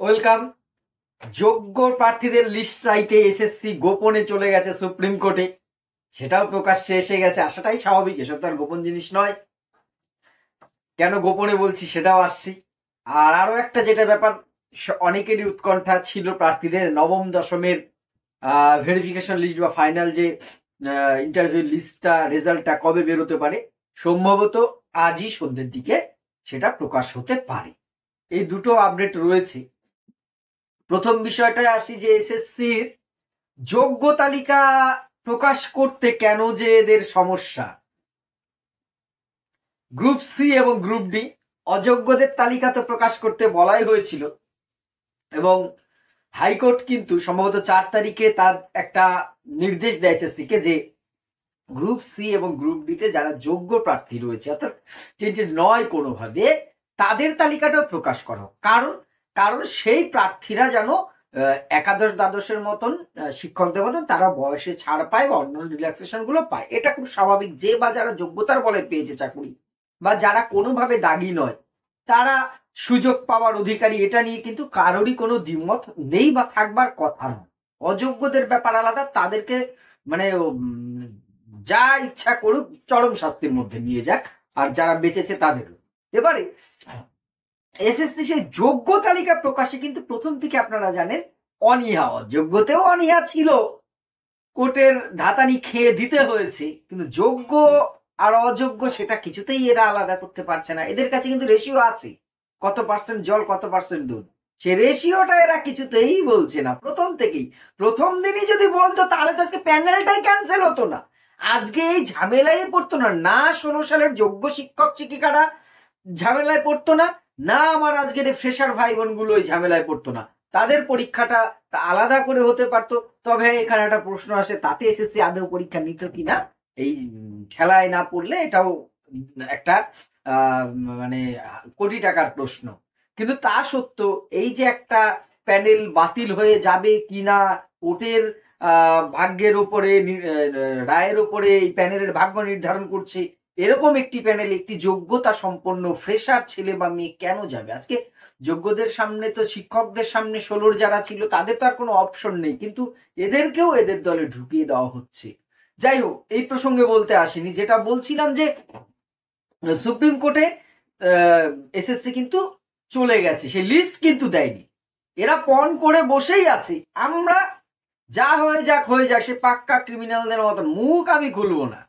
Welcome. যোগ্য প্রার্থীদের list চাইতে এসএসসি গোপনে চলে গেছে সুপ্রিম কোর্টে, সেটাও প্রকাশ্যে এসে গেছে। আসাটাই স্বাভাবিক, এসব তো আর গোপন জিনিস নয়। কেন গোপনে বলছি সেটাও আসছি। আর আরো একটা যেটা ব্যাপার, অনেকেরই উৎকণ্ঠা ছিল প্রার্থীদের নবম দশমের ভেরিফিকেশন লিস্ট বা ফাইনাল যে ইন্টারভিউ লিস্টটা, রেজাল্টটা কবে বেরোতে পারে। সম্ভবত আজই সন্ধ্যের দিকে সেটা প্রকাশ হতে পারে। এই দুটো আপডেট রয়েছে। প্রথম বিষয়টায় আসি যে এসএসসির যোগ্য তালিকা প্রকাশ করতে কেন যে এদের সমস্যা। গ্রুপ সি এবং গ্রুপ ডি অযোগ্যদের তালিকা তো প্রকাশ করতে বলাই হয়েছিল, এবং হাইকোর্ট কিন্তু সম্ভবত 4 তারিখে তার একটা নির্দেশ দেয় এসএসসিকে যে গ্রুপ সি এবং গ্রুপ ডিতে যারা যোগ্য প্রার্থী রয়েছে, অর্থাৎ টেন্টেড নয় কোনোভাবে, তাদের তালিকাটাও প্রকাশ করো। কারণ সেই প্রার্থীরা যেন একাদশ দ্বাদশের মতন শিক্ষকদের মতন তারা বয়সে ছাড় পায় বা অন্যান্য রিল্যাক্সেশন গুলো পায়। এটা খুব স্বাভাবিক। যে বা যারা যোগ্যতার বলে পেয়েছে চাকরি, বা যারা কোনোভাবে দাগি নয়, তারা সুযোগ পাওয়ার অধিকারী। এটা নিয়ে কিন্তু কারোরই কোনো দ্বিমত নেই বা থাকবার কথা নয়। অযোগ্যদের ব্যাপার আলাদা, তাদেরকে মানে যা ইচ্ছা করুক চরম শাস্তির মধ্যে নিয়ে যাক, আর যারা বেঁচেছে তাদেরও। এবারে এসএসসি সেই যোগ্য তালিকা প্রকাশে কিন্তু প্রথম থেকে আপনারা জানেন অনীহা, অযোগ্যতেও অনীহা ছিল, কোর্টের ধাতানি খেয়ে দিতে হয়েছে। কিন্তু যোগ্য আর অযোগ্য সেটা কিছুতেই এরা আলাদা করতে পারছে না। এদের কাছে কিন্তু রেশিও আছে, কত পার্সেন্ট জল কত পার্সেন্ট দুধ, সে রেশিওটা এরা কিছুতেই বলছে না প্রথম থেকেই। প্রথম দিনই যদি বলতো তাহলে তো আজকে প্যানেলটাই ক্যান্সেল হতো না, আজকে এই ঝামেলায় পড়তো না। 16 সালের যোগ্য শিক্ষক শিক্ষিকারা ঝামেলায় পড়তো না, না আমার আজকের ফ্রেশার ভাই বোনগুলো ওই ঝামেলায় পড়তো না। তাদের পরীক্ষাটা আলাদা করে হতে পারতো। তবে এখানে একটা প্রশ্ন আসে, তাতে এসএসসি আদৌ পরীক্ষা নিত কিনা, এই খেলায় না পড়লে এটাও একটা মানে কোটি টাকার প্রশ্ন। কিন্তু তা সত্ত্বেও এই যে একটা প্যানেল বাতিল হয়ে যাবে কিনা, কোর্টের ভাগ্যের ওপরে, রায়ের ওপরে এই প্যানেলের ভাগ্য নির্ধারণ করছে, এরকম একটি প্যানেল একটি যোগ্যতা সম্পন্ন ফ্রেশার ছেলে বা মেয়ে কেন যাবে? আজকে যোগ্যদের সামনে তো, শিক্ষকদের সামনে 16 যারা ছিল তাদের তো আর কোনো অপশন নেই, কিন্তু এদেরকেও এদের দলে ঢুকিয়ে দেওয়া হচ্ছে। যাই হোক, এই প্রসঙ্গে বলতে আসিনি। যেটা বলছিলাম যে সুপ্রিম কোর্টে এসএসসি কিন্তু চলে গেছে, সেই লিস্ট কিন্তু দেয়নি। এরা পণ করে বসেই আছে, আমরা যা হয়ে যাক হয়ে যাক, সে পাক্কা ক্রিমিনালদের মতন মুখ আমি খুলবো না,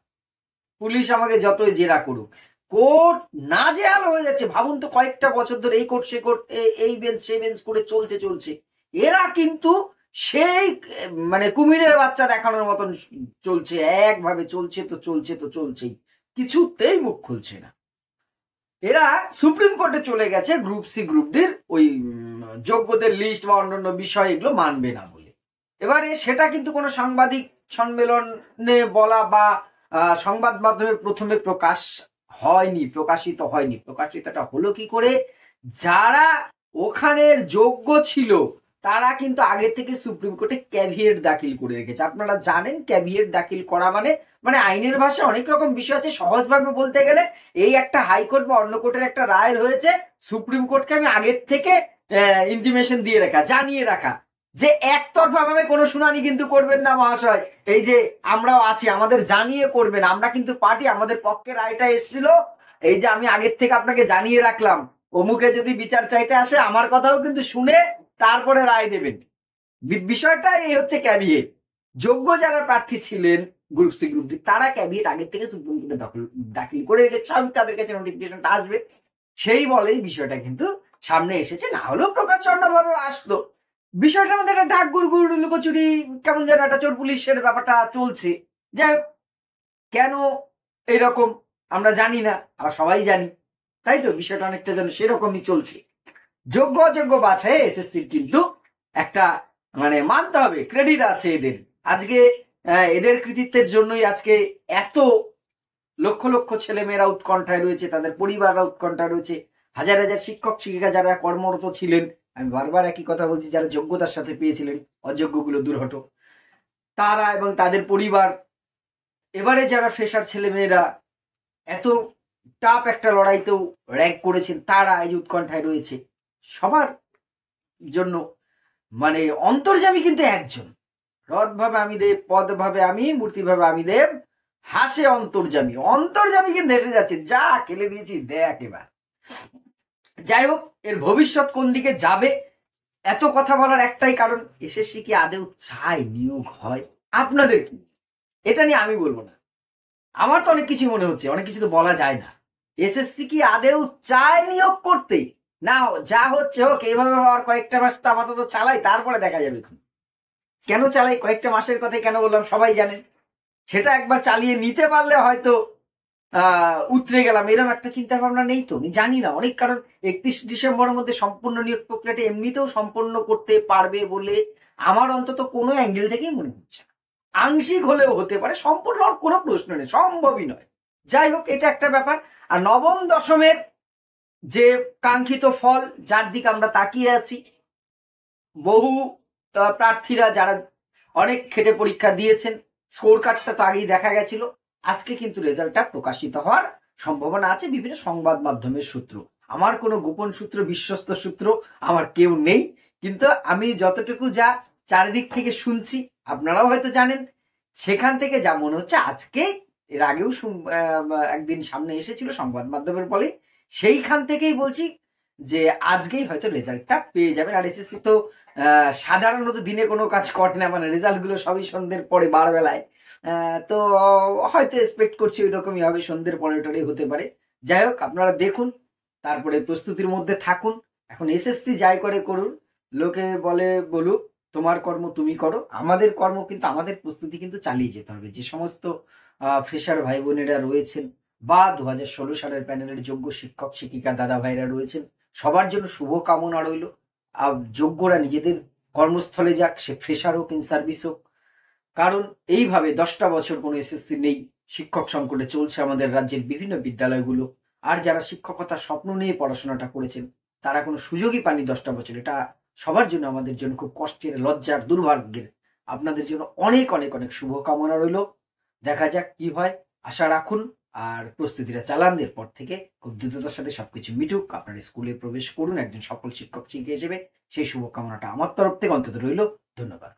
পুলিশ আমাকে যতই জেরা করুক। কোর্ট নাজেহাল হয়ে যাচ্ছে। ভাবুন তো, কয়েকটা বছর ধরে এই কোর্ট সে কোর্ট, এই বেঞ্চ সেই বেঞ্চ করে চলছে। এরা কিন্তু সেই মানে কুমিরের বাচ্চা দেখানোর মতন চলছে, একভাবে চলছেই, কিছুতেই মুখ খুলছে না। এরা সুপ্রিম কোর্টে চলে গেছে গ্রুপ সি গ্রুপ ডির ওই যোগ্যদের লিস্ট বা অন্যান্য বিষয় এগুলো মানবে না বলে। এবারে সেটা কিন্তু কোনো সাংবাদিক সম্মেলনে বলা বা সংবাদ মাধ্যমে প্রথমে প্রকাশিত হয়নি। প্রকাশিতটা হলো কি করে? যারা ওখানের যোগ্য ছিল তারা কিন্তু আগে থেকে সুপ্রিম কোর্টে ক্যাভিয়েট দাখিল করে রেখেছে। আপনারা জানেন ক্যাভিয়েট দাখিল করা মানে আইনের ভাষায় অনেক রকম বিষয় আছে। সহজভাবে বলতে গেলে এই একটা হাইকোর্ট বা অন্য কোর্টের একটা রায় হয়েছে, সুপ্রিম কোর্টকে আমি আগের থেকে ইন্টিমেশন দিয়ে রাখা, জানিয়ে রাখা যে একতরফা ভাবে কোনো শুনানি কিন্তু করবেন না মহাশয়, এই যে আমরাও আছি, আমাদের জানিয়ে করবেন, আমরা কিন্তু পার্টি, আমাদের পক্ষে রায়টা এসেছিল, এই যে আমি আগের থেকে আপনাকে জানিয়ে রাখলাম, অমুকে যদি বিচার চাইতে আসে আমার কথাও কিন্তু শুনে তারপরে রায় দেবেন। বিষয়টা এই হচ্ছে ক্যাভিয়েট। যোগ্য যারা প্রার্থী ছিলেন গ্রুপ সি গ্রুপ ডি, তারা ক্যাভিয়েট আগের থেকে সুপ্রিম কোর্টে দাখিল করে রেখেছে, তাদের কাছে নোটিফিকেশনটা আসবে, সেই বলেই বিষয়টা কিন্তু সামনে এসেছে। না হলেও প্রকাশভাবে আসতো। বিষয়টার মধ্যে একটা ঢাক গুড় লুকোচুরি, কেমন যেন একটা চোর পুলিশের ব্যাপারটা চলছে। যাই কেন এইরকম আমরা জানি না, আমরা সবাই জানি, তাই তো বিষয়টা অনেকটা যেন সেরকমই চলছে। যোগ্য অযোগ্য বাছাই এসএসসির কিন্তু একটা মানে মানতে হবে ক্রেডিট আছে এদের। আজকে এদের কৃতিত্বের জন্যই আজকে এত লক্ষ লক্ষ ছেলেমেয়েরা উৎকণ্ঠায় রয়েছে, তাদের পরিবাররা উৎকণ্ঠায় রয়েছে, হাজার হাজার শিক্ষক শিক্ষিকা যারা কর্মরত ছিলেন, আমি বারবার একই কথা বলছি, যারা যোগ্যতার সাথে পেয়েছিলেন, অযোগ্যগুলো দুর্ঘট, তারা এবং তাদের পরিবার। এবারে যারা ফ্রেশার ছেলেমেয়েরা এত টাফ একটা লড়াইতেও র্যাঙ্ক করেছেন, তারা এই উৎকণ্ঠায় রয়েছে। সবার জন্য মানে অন্তর্যামী কিন্তু একজন। রথ ভাবে আমি দেব, পদ ভাবে আমি, মূর্তি ভাবে আমি দেব, হাসে অন্তর্যামী। অন্তর্যামী কিন্তু এসে যাচ্ছে, যা খেলে দিয়েছি দেখ এবার। যাই হোক, এর ভবিষ্যৎ কোন দিকে যাবে, এত কথা বলার একটাই কারণ, এসএসসি কি আদেও চায় নিয়োগ হয়? আপনাদের কি? এটা নিয়ে আমি বলবো না, আমার তো অনেক কিছু মনে হচ্ছে, অনেক কিছু তো বলা যায় না। এসএসসি কি আদেও চায় নিয়োগ করতে? না, যা হচ্ছে হোক, এইভাবে আর কয়েকটা মাস তো আপাতত চালাই, তারপরে দেখা যাবে। কেন চালাই, কয়েকটা মাসের কথাই কেন বললাম সবাই জানেন। সেটা একবার চালিয়ে নিতে পারলে হয়তো উতরে গেলাম, এরকম একটা চিন্তা ভাবনা নেই তো, আমি জানি না, অনেক কারণ। 31 ডিসেম্বরের মধ্যে সম্পূর্ণ নিয়োগ প্রক্রিয়াটা এমনিতেও সম্পন্ন করতে পারবে বলে আমার অন্তত কোনো অ্যাঙ্গেল থেকেই মনে হচ্ছে না। আংশিক হলেও হতে পারে, সম্পূর্ণ হওয়ার কোনো প্রশ্ন নেই, সম্ভবই নয়। যাই হোক, এটা একটা ব্যাপার। আর নবম দশমের যে কাঙ্ক্ষিত ফল, যার দিকে আমরা তাকিয়ে আছি, বহু প্রার্থীরা যারা অনেক খেটে পরীক্ষা দিয়েছেন, স্কোর কার্ডটা তো আগেই দেখা গেছিল, আজকে কিন্তু রেজাল্টটা প্রকাশিত হওয়ার সম্ভাবনা আছে বিভিন্ন সংবাদ মাধ্যমের সূত্র। আমার কোনো গোপন সূত্র, বিশ্বস্ত সূত্র আমার কেউ নেই, কিন্তু আমি যতটুকু যা চারিদিক থেকে শুনছি, আপনারাও হয়তো জানেন, সেখান থেকে যা মনে হচ্ছে আজকে, এর আগেও একদিন সামনে এসেছিল সংবাদ মাধ্যমের বলে, সেইখান থেকেই বলছি যে আজকেই হয়তো রেজাল্টটা পেয়ে যাবেন। আর এসএসসি তো সাধারণত দিনে কোনো কাজ করে না, মানে রেজাল্টগুলো সবই সন্ধ্যের পরে বারবেলায়, তো হয়তো এক্সপেক্ট করছি ওই রকমই হবে, সন্ধ্যের পরে টরে হতে পারে। যাই হোক, আপনারা দেখুন, তারপরে প্রস্তুতির মধ্যে থাকুন। এখন এসএসসি যাই করে করুন, লোকে বলে বলুক, তোমার কর্ম তুমি করো, আমাদের কর্ম কিন্তু, আমাদের প্রস্তুতি কিন্তু চালিয়ে যেতে হবে। যে সমস্ত ফ্রেশার ভাই বোনেরা রয়েছেন, বা 2016 সালের প্যানেলের যোগ্য শিক্ষক শিক্ষিকা দাদা ভাইরা রয়েছেন, সবার জন্য শুভ কামনা রইল। যোগ্যরা নিজেদের কর্মস্থলে যাক, সে ফ্রেশার হোক, ইন সার্ভিস হোক। কারণ এইভাবে 10টা বছর কোনো এসএসসি নেই, শিক্ষক সংকটে চলছে আমাদের রাজ্যের বিভিন্ন বিদ্যালয়গুলো। আর যারা শিক্ষকতার স্বপ্ন নিয়ে পড়াশোনাটা করেছেন, তারা কোনো সুযোগই পাননি 10টা বছর। এটা সবার জন্য, আমাদের জন্য খুব কষ্টের, লজ্জার, দুর্ভাগ্যের। আপনাদের জন্য অনেক অনেক অনেক শুভকামনা রইল। দেখা যাক কি হয়, আশা রাখুন আর প্রস্তুতিটা চালান। এরপর থেকে খুব দ্রুততার সাথে সবকিছু মিটুক, আপনার স্কুলে প্রবেশ করুন একজন সফল শিক্ষক শিক্ষিকা হিসেবে, সেই শুভকামনাটা আমার তরফ থেকে অন্তত রইল। ধন্যবাদ।